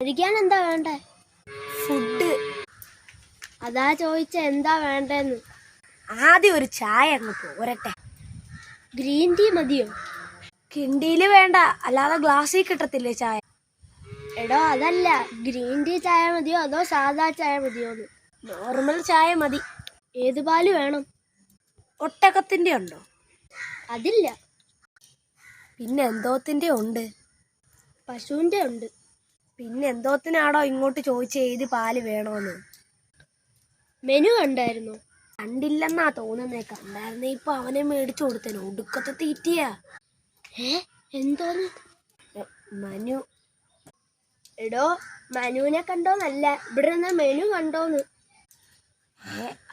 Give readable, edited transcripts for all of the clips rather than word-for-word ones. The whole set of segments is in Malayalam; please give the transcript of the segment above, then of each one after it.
കഴിക്കാൻ എന്താ വേണ്ടേ? ഫുഡ്. അതാ ചോദിച്ച എന്താ വേണ്ടെന്ന്. ആദ്യം ഒരു ചായ അങ്ങ് പോരട്ടെ. ഗ്രീൻ ടീ മതിയോ? കിണ്ടിയില് വേണ്ട, അല്ലാതെ ഗ്ലാസ്സിൽ കിട്ടത്തില്ലേ ചായ? എടോ അതല്ല, ഗ്രീൻ ടീ ചായ മതിയോ അതോ സാധാ ചായ മതിയോന്ന്? നോർമൽ ചായ മതി. ഏത് പാല് വേണം? ഒട്ടകത്തിന്റെ ഉണ്ടോ? അതില്ല. പിന്നെ എന്തോത്തിന്റെ ഉണ്ട്? പശുവിന്റെ ഉണ്ട്. പിന്നെ എന്തോത്തിനാടോ ഇങ്ങോട്ട് ചോദിച്ച ഏത് പാല് വേണോന്ന്? മെനു കണ്ടായിരുന്നു? കണ്ടില്ലെന്നാ തോന്നുന്നേ. കണ്ടായിരുന്നേ ഇപ്പൊ അവനെ മേടിച്ചു കൊടുത്തേനു. ഒടുക്കത്തെ തീറ്റിയാ. എന്തോന്ന്? മനു. എടോ മനുവിനെ കണ്ടോന്നല്ല, ഇവിടെ നിന്ന് മെനു കണ്ടോന്ന്.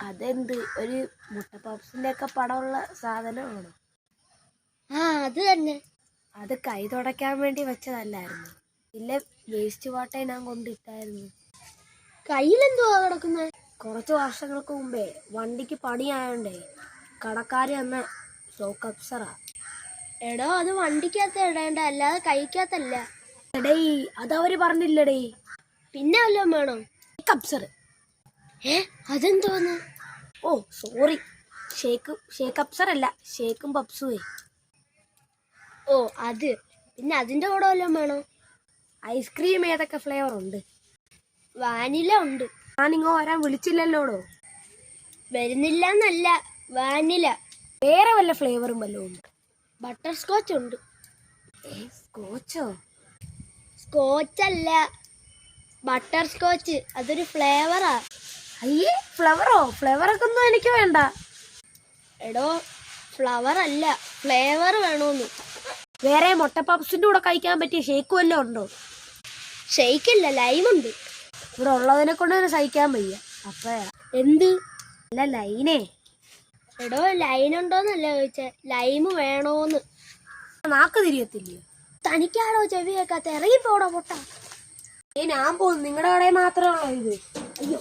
അതെന്ത്? ഒരു മുട്ട പപ്സിന്റെ ഒക്കെ പടമുള്ള സാധനമാണോ? അത് തന്നെ. അത് കൈ തുടയ്ക്കാൻ വേണ്ടി വെച്ചതല്ലായിരുന്നു. ഇല്ല, വേസ്റ്റ് വാട്ടർ ഞാൻ കൊണ്ടിട്ടായിരുന്നു. കയ്യിലെന്തുവാ കിടക്കുന്നത്? കുറച്ച് വർഷങ്ങൾക്ക് മുമ്പേ വണ്ടിക്ക് പണിയായോണ്ടേ കടക്കാര് എന്ന സോക്കപ്സറാ. എടോ അത് വണ്ടിക്കകത്ത് ഇടേണ്ട, അല്ലാതെ കഴിക്കാത്തല്ല. എടേ അതവര് പറഞ്ഞില്ലടേ. പിന്നെ വല്ലതും വേണോ? കപ്സർ. അതെന്തോന്ന്? ഓ സോറി, ഷേക്ക് അപ്സർ അല്ല, ഷേക്കും പപ്സുവേ. ഓ അത്. പിന്നെ അതിന്റെ കൂടെ വല്ലതും വേണോ? ഐസ്ക്രീം ഏതൊക്കെ ഫ്ലേവർ ഉണ്ട്? വാനില ഉണ്ട്. ഞാനിങ്ങോ വരാൻ വിളിച്ചില്ലല്ലോടോ. വരുന്നില്ല എന്നല്ല, വാനില. വേറെ വല്ല ഫ്ലേവറും വല്ലതും ഉണ്ട്? ബട്ടർ സ്കോച്ച് ഉണ്ട്. സ്കോച്ചോ? സ്കോച്ചല്ല, ബട്ടർ സ്കോച്ച്. അതൊരു ഫ്ലേവറാ. അയ്യേ, ഫ്ലവറോ? ഫ്ലേവറൊക്കെ ഒന്നും എനിക്ക് വേണ്ട. എടോ ഫ്ലവർ അല്ല, ഫ്ലേവർ വേണോന്ന്. വേറെ മുട്ട പപ്സിന്റെ കൂടെ കഴിക്കാൻ പറ്റിയ ഷേക്ക് വല്ലതും ഉണ്ടോ? ഷെയ്ക്കില്ല, ലൈമുണ്ട്. ഇവിടെ ഉള്ളതിനെ കൊണ്ട് തന്നെ സഹിക്കാൻ വയ്യ. അപ്പ എന്ത്? അല്ല, ലൈനേ. എടോ ലൈനുണ്ടോന്നല്ല ചോദിച്ചേ, ലൈമ് വേണോന്ന്. നാക്ക് തിരിയത്തില്ലയോ? തനിക്കാടോ ചെവി കേൾക്കാത്ത? ഇറങ്ങിപ്പോടോ പൊട്ട. ഞാൻ പോകുന്നു. നിങ്ങളുടെ കടയിൽ മാത്രമേ ഉള്ളൂ ഇത്. അയ്യോ.